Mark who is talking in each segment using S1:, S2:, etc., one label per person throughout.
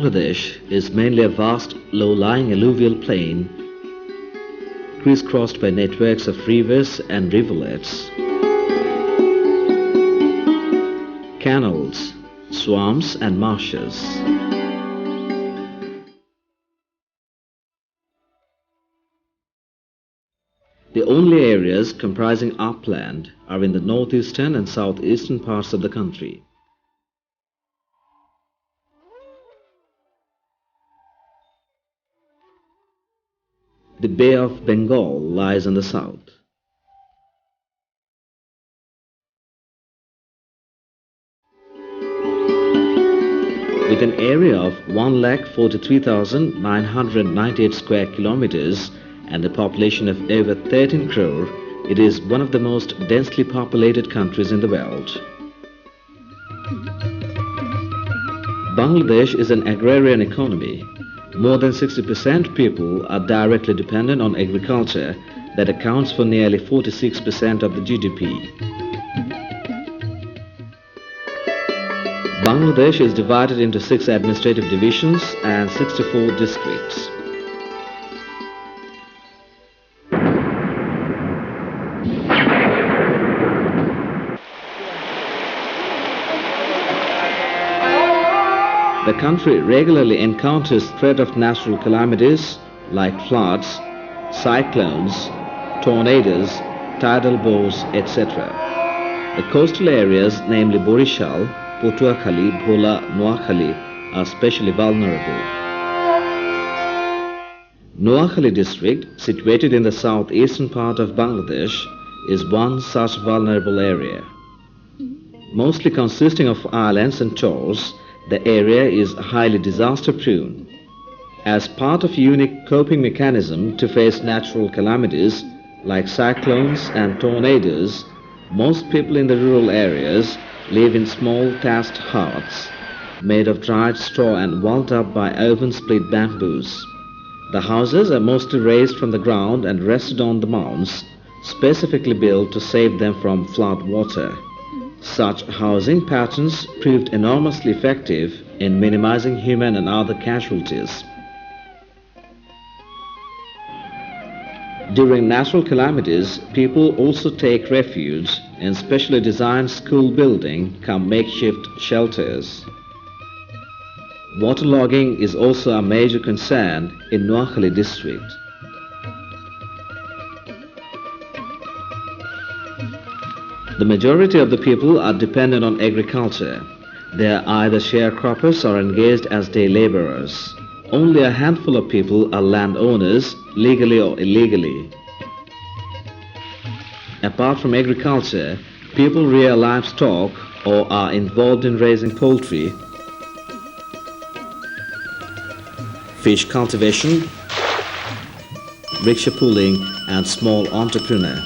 S1: Bangladesh is mainly a vast, low-lying alluvial plain crisscrossed by networks of rivers and rivulets, canals, swamps and marshes. The only areas comprising upland are in the northeastern and southeastern parts of the country. The Bay of Bengal lies in the south. With an area of 1,43,998 square kilometers and a population of over 13 crore, it is one of the most densely populated countries in the world. Bangladesh is an agrarian economy. More than 60% people are directly dependent on agriculture that accounts for nearly 46% of the GDP. Bangladesh is divided into 6 administrative divisions and 64 districts. The country regularly encounters threat of natural calamities like floods, cyclones, tornadoes, tidal bores, etc. The coastal areas, namely Borishal, Patuakhali, Bhola, Noakhali, are especially vulnerable. Noakhali district, situated in the southeastern part of Bangladesh, is one such vulnerable area. Mostly consisting of islands and shoals, the area is highly disaster-prone. As part of a unique coping mechanism to face natural calamities like cyclones and tornadoes, most people in the rural areas live in small thatched huts made of dried straw and walled up by open split bamboos. The houses are mostly raised from the ground and rested on the mounds, specifically built to save them from flood water. Such housing patterns proved enormously effective in minimizing human and other casualties. During natural calamities, people also take refuge in specially designed school buildings cum makeshift shelters. Waterlogging is also a major concern in Noakhali district. The majority of the people are dependent on agriculture. They are either sharecroppers or engaged as day laborers. Only a handful of people are landowners, legally or illegally. Apart from agriculture, people rear livestock or are involved in raising poultry, fish cultivation, rickshaw pulling, and small entrepreneur.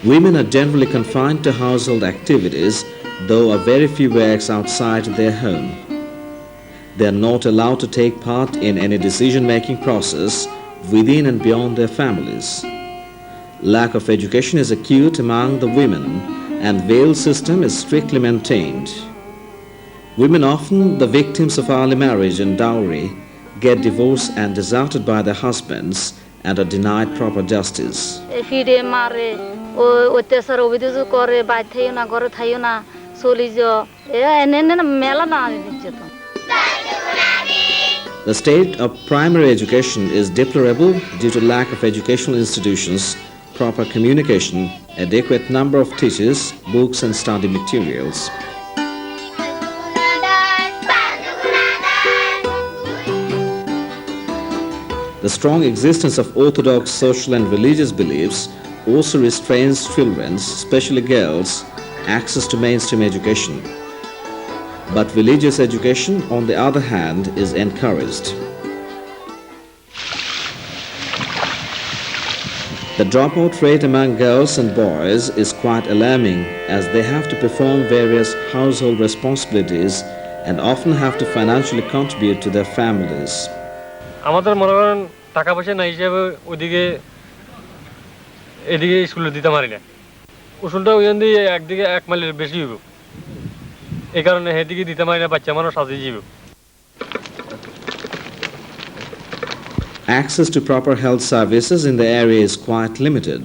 S1: Women are generally confined to household activities, though a very few works outside their home. They are not allowed to take part in any decision-making process within and beyond their families. Lack of education is acute among the women, and veil system is strictly maintained. Women, often the victims of early marriage and dowry, get divorced and deserted by their husbands and are denied proper justice. The state of primary education is deplorable due to lack of educational institutions, proper communication, adequate number of teachers, books and study materials. The strong existence of orthodox social and religious beliefs also restrains children, especially girls, access to mainstream education. But religious education, on the other hand, is encouraged. The dropout rate among girls and boys is quite alarming, as they have to perform various household responsibilities and often have to financially contribute to their families.
S2: আমাদের মনে করেন টাকা পয়সা নাই হিসেবে ওদিকে এদিকে স্কুলে দিতে পারি না উসুলটা ওইখান দিয়ে একদিকে 1 মাইলের বেশি হইব এই কারণে সেদিকে দিতে পারি না বাচ্চা মানুষ সাজিয়ে যাবে
S1: Access to proper health services in the area is quite limited.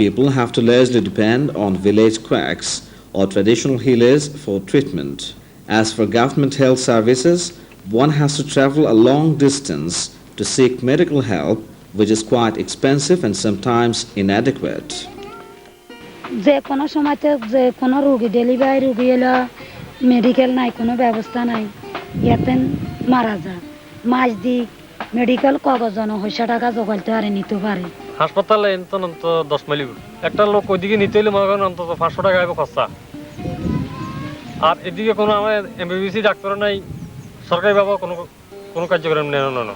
S1: People have to largely depend on village quacks or traditional healers for treatment. As for government health services, one has to travel a long distance to seek medical help, which is quite expensive and sometimes inadequate.
S3: যে কোনো সময়তে যে কোনো রোগী delivery রোগী এলো medical নাই কোনো ব্যবস্থা নাই ইয়াতে মারা যায় মাস দিক মেডিকেল কাগজ 100 টাকা জোগাড়তে পারে নিতে পারে
S2: হাসপাতালে অন্তত 10 মাইল একটা লোক ওইদিকে নিতে হলে মনে করেন অন্তত 500 টাকা হবে খরচা আর এদিকে কোনো আমার এমবিবিসি ডাক্তার নাই সরকারি বাবা কোনো কার্যক্রম নেই না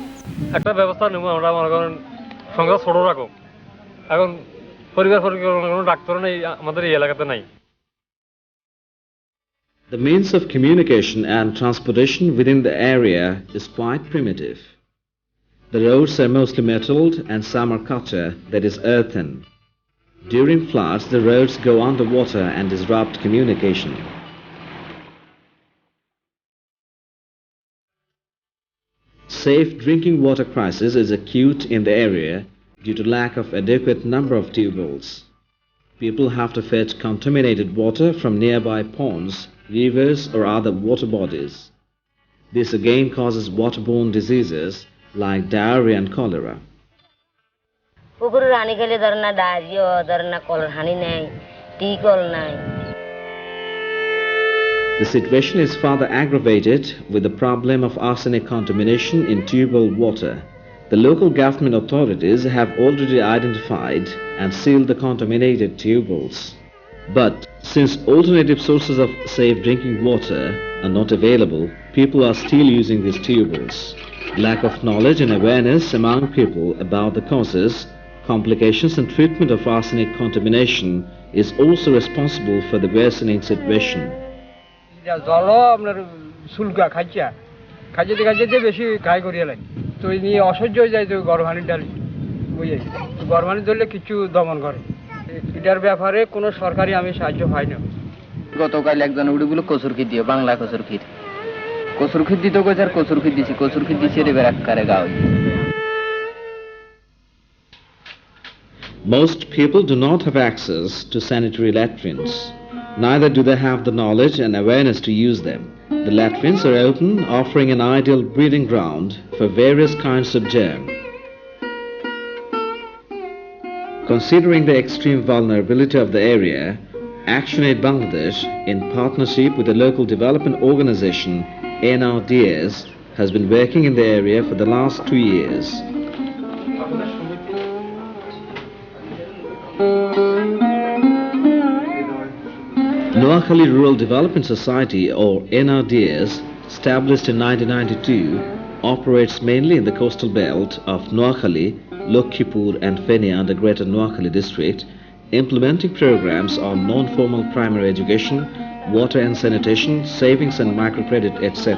S2: একটা ব্যবস্থা নেব আমরা মনে করেন সংখ্যা ছোট রাখো এখন পরিবার কোনো ডাক্তার নেই আমাদের এই এলাকাতে নাই
S1: The means of communication and transportation within the area is quite primitive. The roads are mostly metalled and some are cutter, that is earthen. During floods, the roads go underwater and disrupt communication. Safe drinking water crisis is acute in the area due to lack of adequate number of tube wells. People have to fetch contaminated water from nearby ponds, rivers or other water bodies. This again causes waterborne diseases like diarrhea and cholera. The situation is further aggravated with the problem of arsenic contamination in tube well water. The local government authorities have already identified and sealed the contaminated tube wells. But since alternative sources of safe drinking water are not available, people are still using these tube wells. Lack of knowledge and awareness among people about the causes, complications and treatment of arsenic contamination is also responsible for the worsening situation.
S4: তো এই নিয়ে অসহ্য হয়ে যায় তো গরম পানি ঢালি বুঝে তো গরম পানি ধরলে কিছু দমন করে এটার ব্যাপারে কোনো সরকারি আমি সাহায্য পাই না
S5: গতকাল একজন উড়িগুলো কচুরখিত দিও বাংলা কচুরখিত দিতে কইছে আর কচুরখিত দিছি রে বেরাক করে গাও
S1: Most people do not have access to sanitary latrines. Neither do they have the knowledge and awareness to use them. The latrines are open, offering an ideal breeding ground for various kinds of germ. Considering the extreme vulnerability of the area, ActionAid Bangladesh, in partnership with the local development organization NRDS, has been working in the area for the last 2 years. Noakhali Rural Development Society, or NRDS, established in 1992, operates mainly in the coastal belt of Noakhali, Lokhipur and Feni under Greater Noakhali district, implementing programs on non-formal primary education, water and sanitation, savings and microcredit, etc.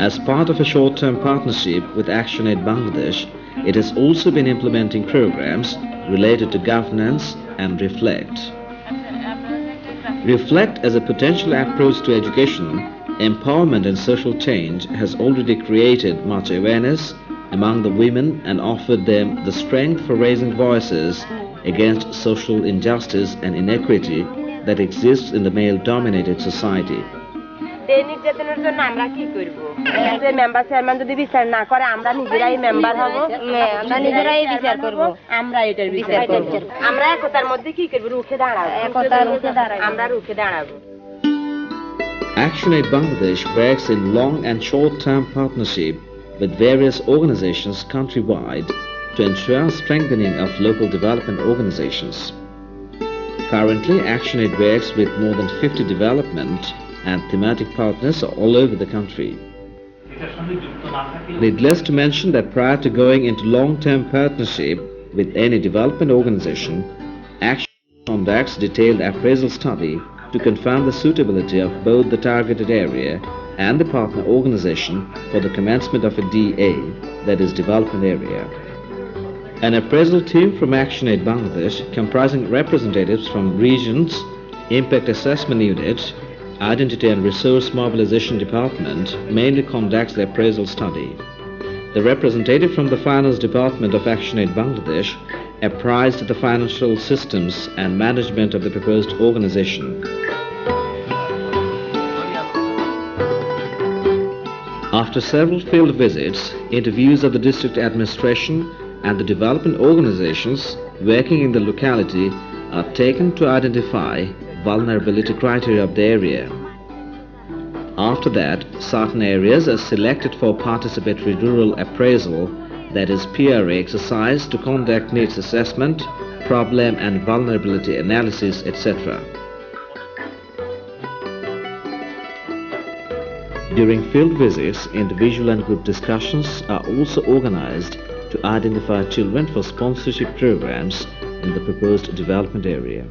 S1: As part of a short-term partnership with ActionAid Bangladesh, it has also been implementing programs related to governance and Reflect. Reflect as a potential approach to education, empowerment and social change has already created much awareness among the women and offered them the strength for raising voices against social injustice and inequity that exists in the male-dominated society.
S6: নির্যাতনের জন্য আমরা কি করব যে member chairman যদি বিচার না করে আমরা নিজেরাই মেম্বার হব আমরা নিজেরাই বিচার করব আমরা এটার বিচার করব আমরা একতার মধ্যে কি করব রুখে দাঁড়াবো আমরা রুখে দাঁড়াবো
S1: ActionAid Bangladesh works in long and short-term partnership with various organizations countrywide to ensure strengthening of local development organizations. Currently, ActionAid works with more than 50 development and thematic partners all over the country. Needless to mention that prior to going into long-term partnership with any development organization, ActionAid conducts detailed appraisal study to confirm the suitability of both the targeted area and the partner organization for the commencement of a DA, that is Development Area. An appraisal team from ActionAid Bangladesh, comprising representatives from regions, Impact Assessment Unit, Identity and Resource Mobilization Department, mainly conducts the appraisal study. The representative from the Finance Department of ActionAid Bangladesh apprised the financial systems and management of the proposed organization. After several field visits, interviews of the district administration and the development organizations working in the locality are taken to identify vulnerability criteria of the area. After that, certain areas are selected for participatory rural appraisal, that is PRA exercise, to conduct needs assessment, problem and vulnerability analysis, etc. During field visits, individual and group discussions are also organized to identify children for sponsorship programs in the proposed development area.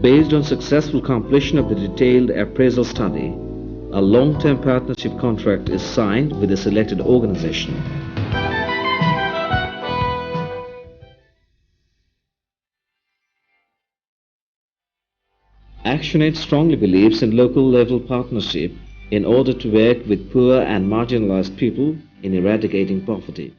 S1: Based on successful completion of the detailed appraisal study, a long-term partnership contract is signed with the selected organization. ActionAid strongly believes in local level partnership in order to work with poor and marginalized people in eradicating poverty.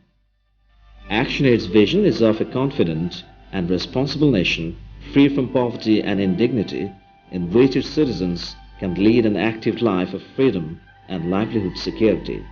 S1: ActionAid's vision is of a confident and responsible nation free from poverty and indignity, in which its citizens can lead an active life of freedom and livelihood security.